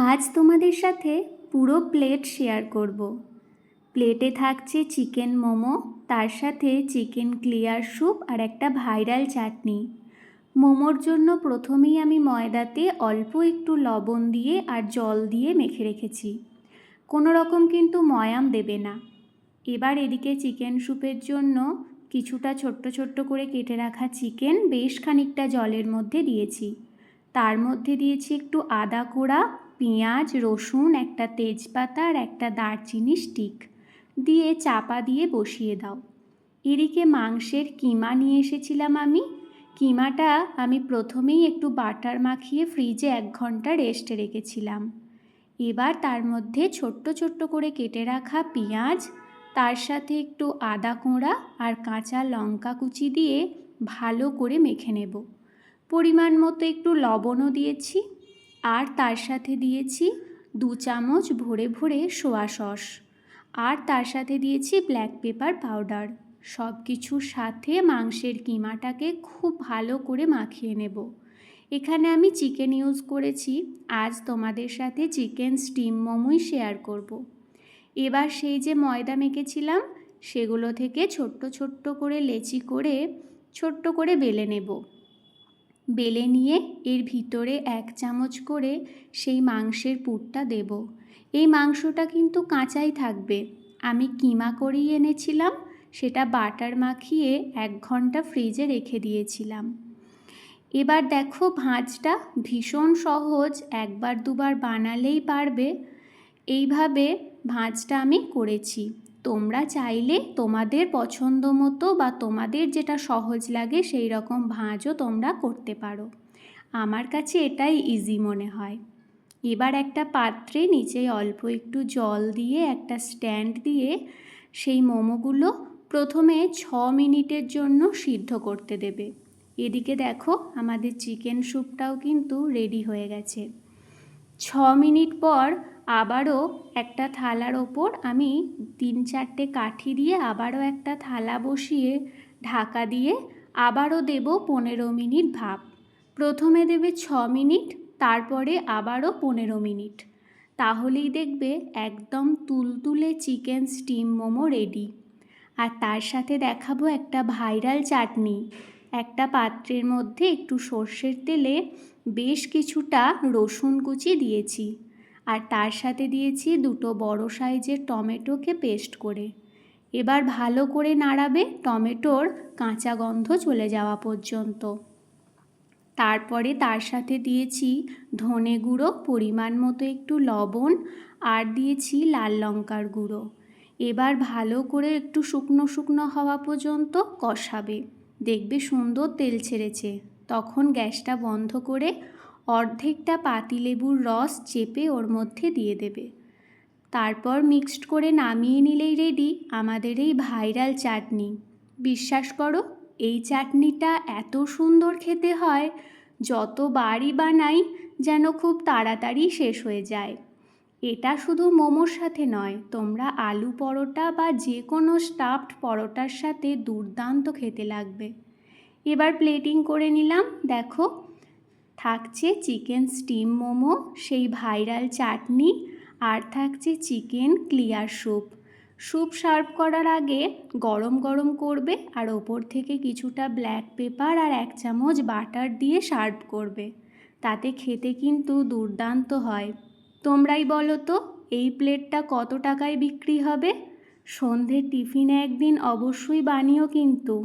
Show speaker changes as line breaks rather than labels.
আজ তোমাদের সাথে পুরো প্লেট শেয়ার করব। প্লেটে থাকছে চিকেন মোমো, তার সাথে চিকেন ক্লিয়ার স্যুপ আর একটা ভাইরাল চাটনি। মোমোর জন্য প্রথমেই আমি ময়দাতে অল্প একটু লবণ দিয়ে আর জল দিয়ে মেখে রেখেছি। কোনো রকম কিন্তু ময়াম দেবে না। এবার এদিকে চিকেন স্যুপের জন্য কিছুটা ছোট্ট ছোট্ট করে কেটে রাখা চিকেন বেশ খানিকটা জলের মধ্যে দিয়েছি। তার মধ্যে দিয়েছি একটু আদা কোড়া, পেঁয়াজ, রসুন, একটা তেজপাতা আর একটা দারচিনি স্টিক দিয়ে চাপা দিয়ে বসিয়ে দাও। এদিকে মাংসের কিমা নিয়ে এসেছিলাম আমি। কিমাটা আমি প্রথমেই একটু বাটার মাখিয়ে ফ্রিজে 1 ঘন্টা রেস্টে রেখেছিলাম। এবার তার মধ্যে ছোট্ট ছোট্ট করে কেটে রাখা পেঁয়াজ, তার সাথে একটু আদা কোঁড়া আর কাঁচা লঙ্কা কুচি দিয়ে ভালো করে মেখে নেব। পরিমাণ মতো একটু লবণও দিয়েছি আর তার সাথে দিয়েছি 2 চামচ ভরে ভরে সোয়া সস আর তার সাথে দিয়েছি ব্ল্যাক পেপার পাউডার। সব কিছুর সাথে মাংসের কিমাটাকে খুব ভালো করে মাখিয়ে নেব। এখানে আমি চিকেন ইউজ করেছি। আজ তোমাদের সাথে চিকেন স্টিম মোমোই শেয়ার করব। এবার সেই যে ময়দা মেখেছিলাম সেগুলো থেকে ছোট্ট ছোট্ট করে লেচি করে ছোট্ট করে বেলে নেব। বেলে নিয়ে এর ভিতরে 1 চামচ করে সেই মাংসের পুরটা দেব। এই মাংসটা কিন্তু কাঁচাই থাকবে। আমি কিমা করেই এনেছিলাম, সেটা বাটার মাখিয়ে 1 ঘন্টা ফ্রিজে রেখে দিয়েছিলাম। এবার দেখো ভাঁজটা ভীষণ সহজ, একবার দুবার বানালেই পারবে। এইভাবে ভাঁজটা আমি করেছি। তোমরা চাইলে তোমাদের পছন্দ মতো বা তোমাদের যেটা সহজ লাগে সেই রকম ভাঁজও তোমরা করতে পারো। আমার কাছে এটাই ইজি মনে হয়। এবার একটা পাত্রে নিচে অল্প একটু জল দিয়ে একটা স্ট্যান্ড দিয়ে সেই মোমোগুলো প্রথমে 6 মিনিটের জন্য সিদ্ধ করতে দেবে। এদিকে দেখো আমাদের চিকেন স্যুপটাও কিন্তু রেডি হয়ে গেছে। 6 মিনিট পর আবারও একটা থালার ওপর আমি 3-4টে কাঠি দিয়ে আবারও একটা থালা বসিয়ে ঢাকা দিয়ে আবারও দেব 15 মিনিট ভাপ। প্রথমে দেবে 6 মিনিট, তারপরে আবারও 15 মিনিট। তাহলেই দেখবে একদম তুলতুলে চিকেন স্টিম মোমো রেডি। আর তার সাথে দেখাবো একটা ভাইরাল চাটনি। একটা পাত্রের মধ্যে একটু সর্ষের তেলে বেশ কিছুটা রসুন কুচি দিয়েছি আর তার সাথে দিয়েছি 2টো বড় সাইজের টমেটোকে পেস্ট করে। এবার ভালো করে নাড়াবে টমেটোর কাঁচা গন্ধ চলে যাওয়া পর্যন্ত। তারপরে তার সাথে দিয়েছি ধনে গুঁড়ো, পরিমাণ মতো একটু লবণ আর দিয়েছি লাল লঙ্কার গুঁড়ো। এবার ভালো করে একটু শুকনো শুকনো হওয়া পর্যন্ত কষাবে। দেখবে সুন্দর তেল ছেড়েছে। তখন গ্যাসটা বন্ধ করে অর্ধেকটা পাতিলেবুর রস চেপে ওর মধ্যে দিয়ে দেবে। তারপর মিক্সড করে নামিয়ে নিলেই রেডি আমাদের এই ভাইরাল চাটনি। বিশ্বাস করো, এই চাটনিটা এত সুন্দর খেতে হয়, যতবারই বানাই যেন খুব তাড়াতাড়ি শেষ হয়ে যায়। এটা শুধু মোমোর সাথে নয়, তোমরা আলু পরোটা বা যে কোনো স্টাফড পরোটার সাথে দুর্দান্ত খেতে লাগবে। এবার প্লেটিং করে নিলাম। দেখো থাকছে চিকেন স্টিম মোমো, সেই ভাইরাল চাটনি আর থাকছে chicken clear soup. Soup serve করার আগে গরম গরম করবে আর ওপর থেকে কিছুটা ব্ল্যাক পেপার আর 1 চামচ বাটার দিয়ে সার্ভ করবে। তাতে খেতে কিন্তু দুর্দান্ত হয়। তোমরাই বলো তো এই প্লেটটা কত টাকায় বিক্রি হবে? সন্ধ্যের টিফিনে একদিন অবশ্যই বানিও কিন্তু।